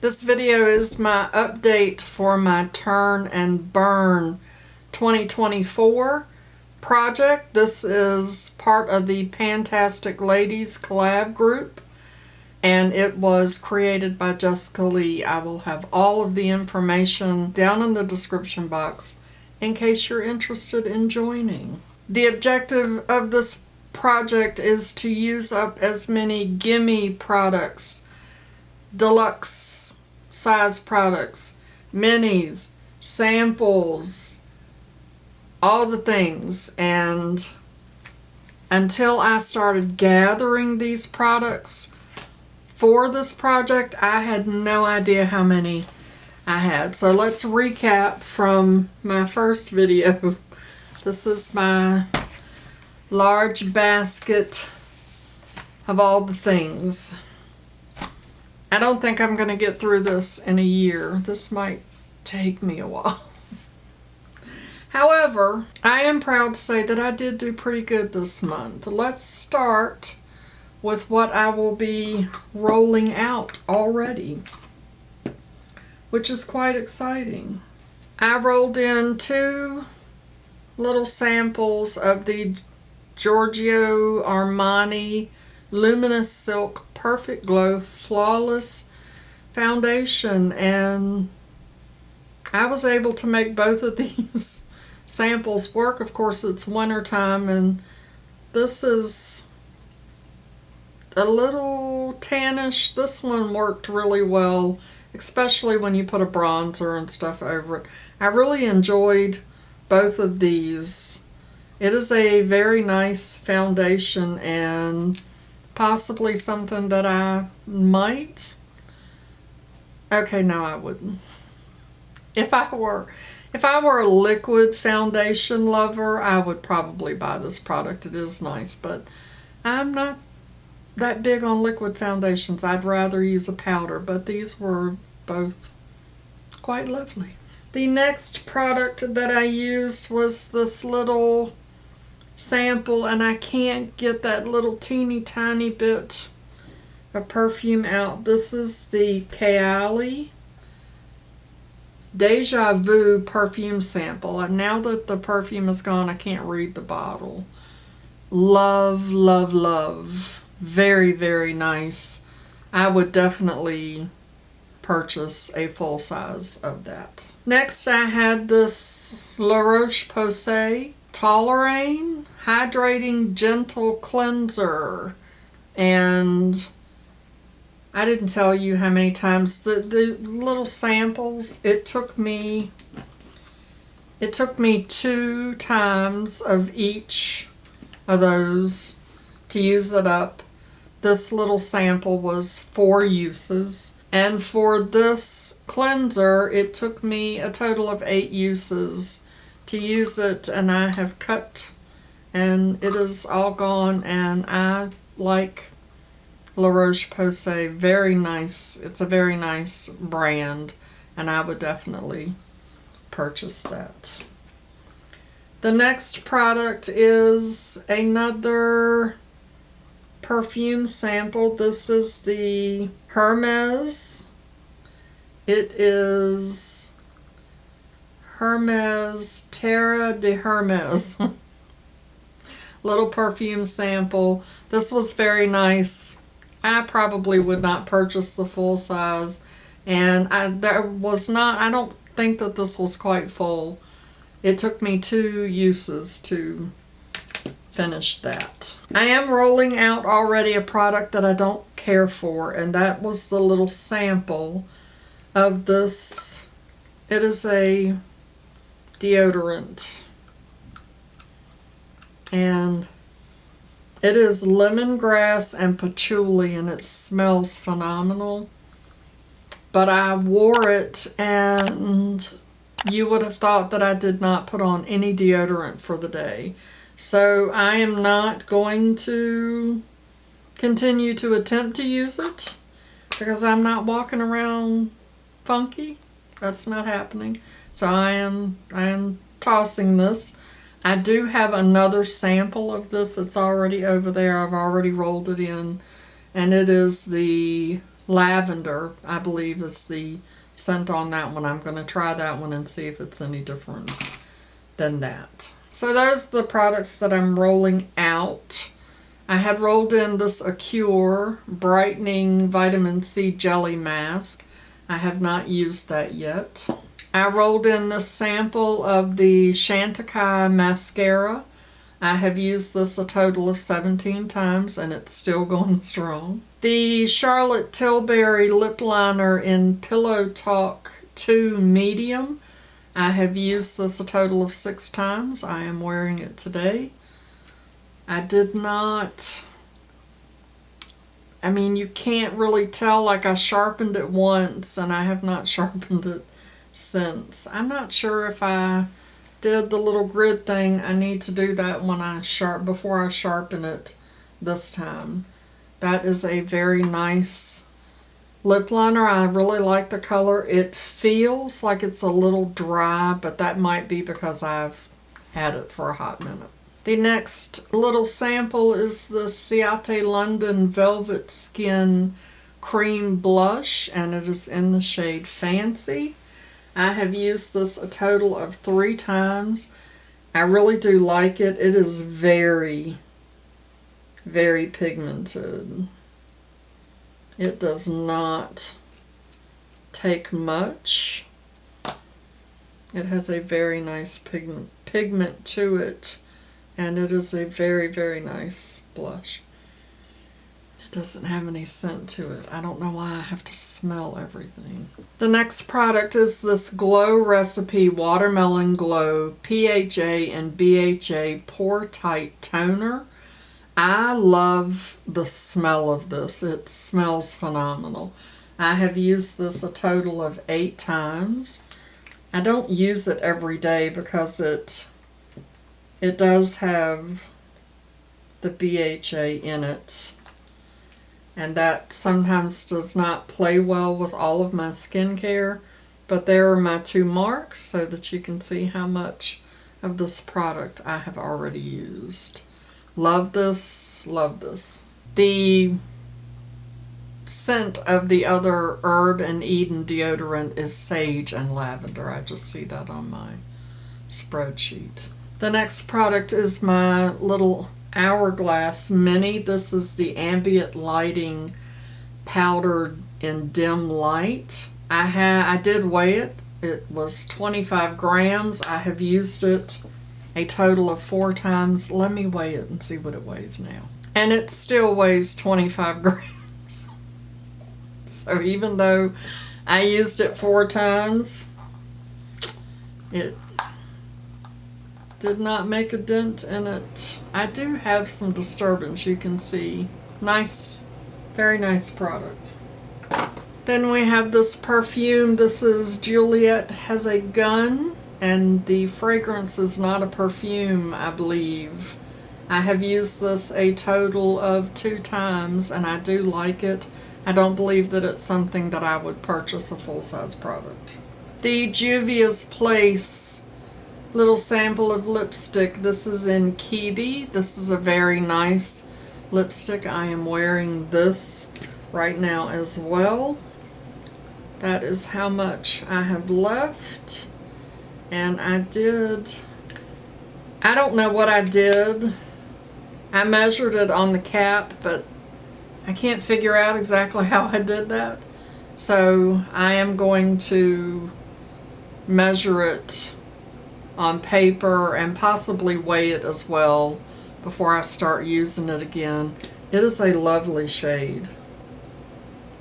This video is my update for my Turn and Burn 2024 project. This is part of the PANtastic Ladies Collab group, and it was created by Jessica Lee. I will have all of the information down in the description box in case you're interested in joining. The objective of this project is to use up as many gimme products, deluxe size products, minis, samples, all the things. And until I started gathering these products for this project, I had no idea how many I had. So let's recap from my first video. This is my large basket of all the things. I don't think I'm going to get through this in a year. This might take me a while. However, I am proud to say that I did do pretty good this month. Let's start with what I will be rolling out already, which is quite exciting. I rolled in 2 little samples of the Giorgio Armani Luminous Silk Perfect Glow Flawless Foundation, and I was able to make both of these samples work. Of course, it's winter time, and this is a little tannish. This one worked really well, especially when you put a bronzer and stuff over it. I really enjoyed both of these. It is a very nice foundation and possibly something that I might. Okay, no, I wouldn't. If I were a liquid foundation lover, I would probably buy this product. It is nice, but I'm not that big on liquid foundations. I'd rather use a powder, but these were both quite lovely. The next product that I used was this little sample, and I can't get that little teeny tiny bit of perfume out. This is the Kayali Deja Vu perfume sample, and now that the perfume is gone, I can't read the bottle. Love, love, love. Very, very nice. I would definitely purchase a full size of that. Next, I had this La Roche-Posay Toleraine Hydrating Gentle Cleanser, and I didn't tell you how many times the little samples, it took me 2 times of each of those to use it up. This little sample was 4 uses, and for this cleanser it took me a total of 8 uses to use it, and I have cut and it is all gone. And I like La Roche-Posay. Very nice. It's a very nice brand, and I would definitely purchase that. The next product is another perfume sample. This is the Hermes. It is Hermes Terra de Hermes. Little perfume sample. This was very nice. I probably would not purchase the full size, and I don't think that this was quite full. It took me 2 uses to finish that. I am rolling out already a product that I don't care for, and that was the little sample of this. It is a deodorant, and it is lemongrass and patchouli, and it smells phenomenal. But I wore it, and you would have thought that I did not put on any deodorant for the day. So I am not going to continue to attempt to use it because I'm not walking around funky. That's not happening. So I am tossing this. I do have another sample of this. It's already over there. I've already rolled it in, and it is the Lavender, I believe, is the scent on that one. I'm going to try that one and see if it's any different than that. So those are the products that I'm rolling out. I had rolled in this Acure Brightening Vitamin C Jelly Mask. I have not used that yet. I rolled in this sample of the Chantecaille Mascara. I have used this a total of 17 times and it's still going strong. The Charlotte Tilbury Lip Liner in Pillow Talk 2 Medium. I have used this a total of 6 times. I am wearing it today. I did not, I mean, you can't really tell, like I sharpened it once and I have not sharpened it since. I'm not sure if I did the little grid thing. I need to do that when before I sharpen it this time. That is a very nice lip liner. I really like the color. It feels like it's a little dry, but that might be because I've had it for a hot minute. The next little sample is the Ciate London Velvet Skin Cream Blush, and it is in the shade Fancy. I have used this a total of 3 times. I really do like it. It is very, very pigmented. It does not take much. It has a very nice pigment to it, and it is a very, very nice blush. It doesn't have any scent to it. I don't know why I have to smell everything. The next product is this Glow Recipe Watermelon Glow PHA and BHA Pore Tight Toner. I love the smell of this. It smells phenomenal. I have used this a total of 8 times. I don't use it every day because it does have the BHA in it, and that sometimes does not play well with all of my skincare, but there are my 2 marks so that you can see how much of this product I have already used. Love this, love this. The scent of the other Herb and Eden deodorant is sage and lavender. I just see that on my spreadsheet. The next product is my little Hourglass Mini. This is the Ambient Lighting Powder in Dim Light. I did weigh it. It was 25 grams. I have used it a total of 4 times. Let me weigh it and see what it weighs now. And it still weighs 25 grams. So even though I used it 4 times, it did not make a dent in it. I do have some disturbance, you can see. Nice, very nice product. Then we have this perfume. This is Juliet Has a Gun, and the fragrance is not a perfume, I believe. I have used this a total of 2 times, and I do like it. I don't believe that it's something that I would purchase a full-size product. The Juvia's Place little sample of lipstick. This is in Kiwi. This is a very nice lipstick. I am wearing this right now as well. That is how much I have left. And I don't know what I did. I measured it on the cap, but I can't figure out exactly how I did that. So I am going to measure it on paper and possibly weigh it as well before I start using it again. It is a lovely shade.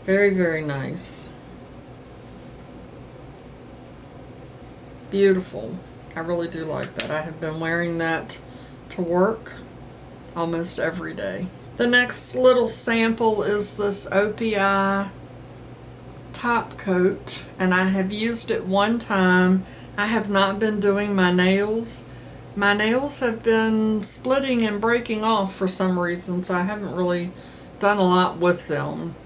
Very, very nice. Beautiful. I really do like that. I have been wearing that to work almost every day. The next little sample is this OPI top coat, and I have used it 1 time. I have not been doing my nails. My nails have been splitting and breaking off for some reason, so I haven't really done a lot with them,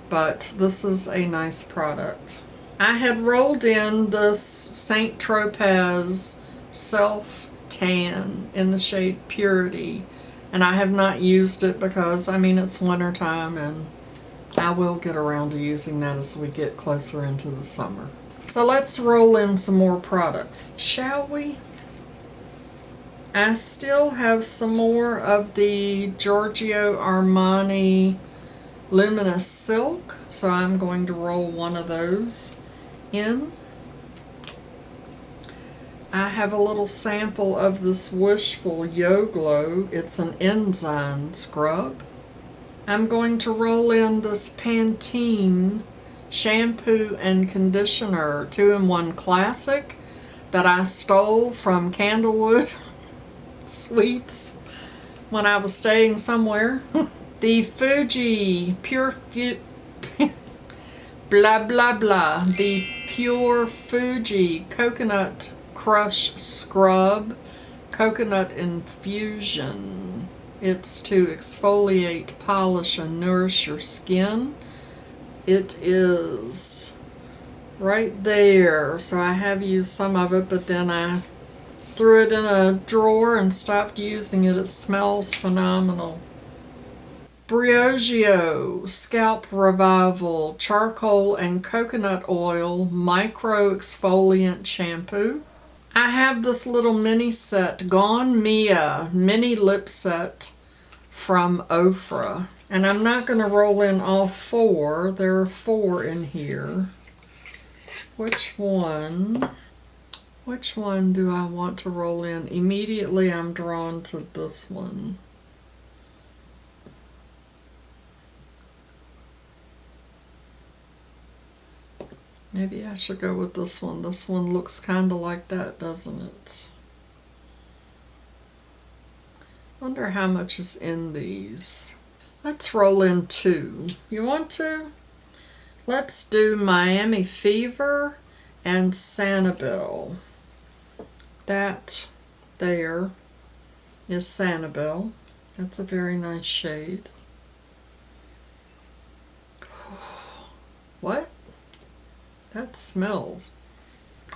but this is a nice product. I had rolled in this Saint Tropez Self Tan in the shade Purity, and I have not used it because, I mean, it's winter time and I will get around to using that as we get closer into the summer. So let's roll in some more products, shall we? I still have some more of the Giorgio Armani Luminous Silk, so I'm going to roll one of those in. I have a little sample of this Wishful Yo Glow. It's an enzyme scrub. I'm going to roll in this Pantene shampoo and conditioner 2-in-1 classic that I stole from Candlewood Sweets when I was staying somewhere. The Fuji blah blah blah, the Pure Fuji Coconut Crush Scrub Coconut Infusion. It's to exfoliate, polish, and nourish your skin. It is right there. So I have used some of it, but then I threw it in a drawer and stopped using it. It smells phenomenal. Briogeo Scalp Revival Charcoal and Coconut Oil Micro Exfoliant Shampoo. I have this little mini set, Gone Mia Mini Lip Set from Ofra. And I'm not going to roll in all 4. There are 4 in here. Which one do I want to roll in? Immediately I'm drawn to this one. Maybe I should go with this one. This one looks kind of like that, doesn't it? Wonder how much is in these. Let's roll in 2. You want to? Let's do Miami Fever and Sanibel. That there is Sanibel. That's a very nice shade. What? That smells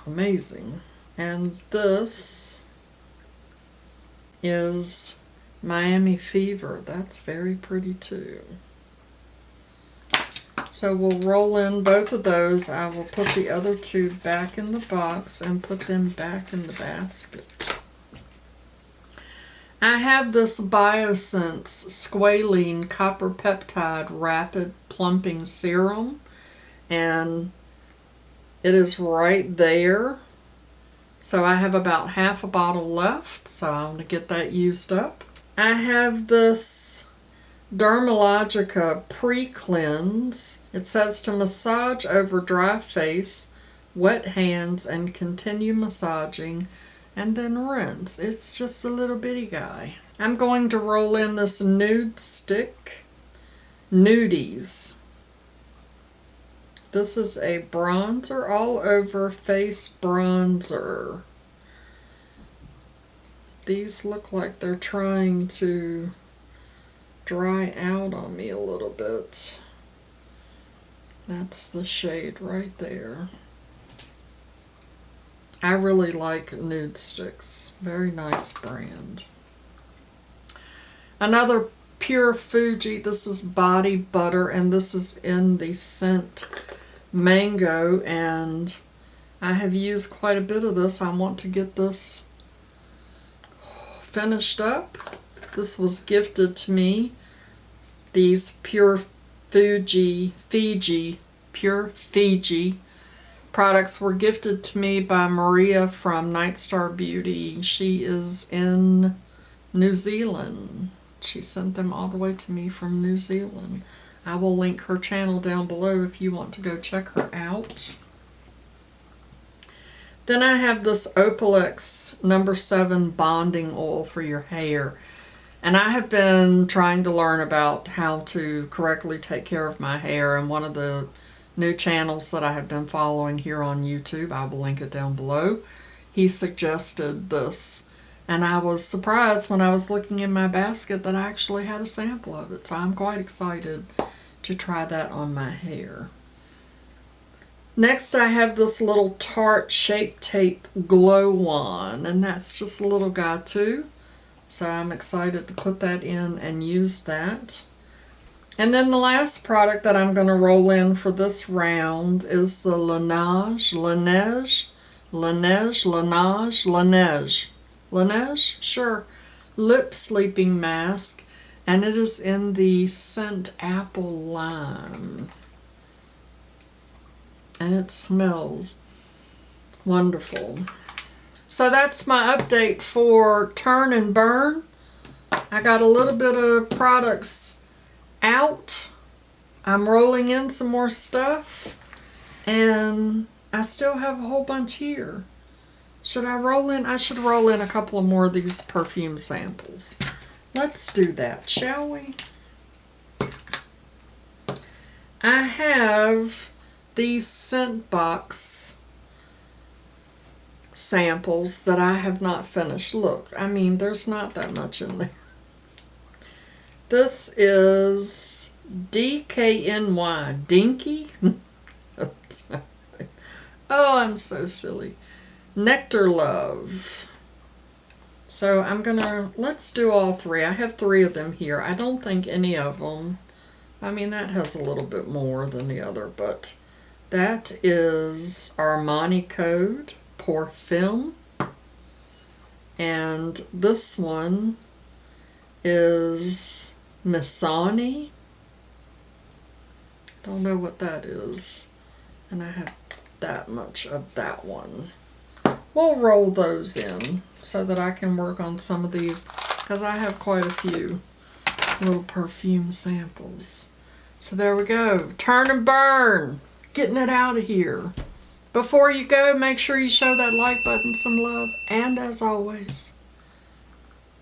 amazing. And this is Miami Fever. That's very pretty too. So we'll roll in both of those. I will put the other 2 back in the box and put them back in the basket. I have this Biosense Squalene Copper Peptide Rapid Plumping Serum, and it is right there. So I have about half a bottle left, so I'm going to get that used up. I have this Dermalogica Pre-Cleanse. It says to massage over dry face, wet hands, and continue massaging, and then rinse. It's just a little bitty guy. I'm going to roll in this Nude Stick Nudies. This is a bronzer, all over face bronzer. These look like they're trying to dry out on me a little bit. That's the shade right there. I really like Nude Sticks. Very nice brand. Another Pure Fuji. This is Body Butter, and this is in the scent Mango, and I have used quite a bit of this. I want to get this finished up. This was gifted to me. These Pure Fiji products were gifted to me by Maria from Nightstar Beauty. She is in New Zealand. She sent them all the way to me from New Zealand. I will link her channel down below if you want to go check her out. Then I have this Opalex No. 7 Bonding Oil for your hair. And I have been trying to learn about how to correctly take care of my hair. And one of the new channels that I have been following here on YouTube, I will link it down below, he suggested this. And I was surprised when I was looking in my basket that I actually had a sample of it. So I'm quite excited to try that on my hair. Next I have this little Tarte Shape Tape Glow Wand, and that's just a little guy too. So I'm excited to put that in and use that. And then the last product that I'm going to roll in for this round is the Laneige, sure, lip sleeping mask, and it is in the scent Apple Lime. And it smells wonderful. So that's my update for Turn and Burn. I got a little bit of products out. I'm rolling in some more stuff, and I still have a whole bunch here. Should I roll in? I should roll in a couple of more of these perfume samples. Let's do that, shall we? I have these scent box samples that I have not finished. Look, I mean, there's not that much in there. This is DKNY, Dinky. Oh, I'm so silly. Nectar Love. So I'm gonna, let's do all three. I have 3 of them here. I don't think any of them, I mean, that has a little bit more than the other, but that is Armani Code Parfum. And this one is Missoni. Don't know what that is. And I have that much of that one. We'll roll those in so that I can work on some of these, because I have quite a few little perfume samples. So there we go. Turn and burn. Getting it out of here. Before you go, make sure you show that like button some love. And as always,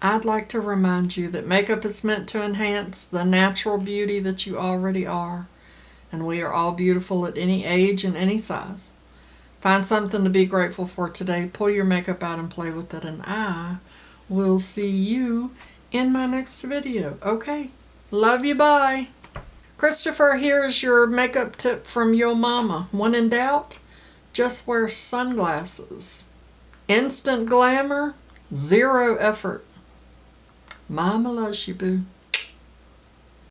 I'd like to remind you that makeup is meant to enhance the natural beauty that you already are. And we are all beautiful at any age and any size. Find something to be grateful for today. Pull your makeup out and play with it. And I will see you in my next video. Okay. Love you. Bye. Christopher, here is your makeup tip from your mama. When in doubt, just wear sunglasses. Instant glamour, 0 effort. Mama loves you, boo.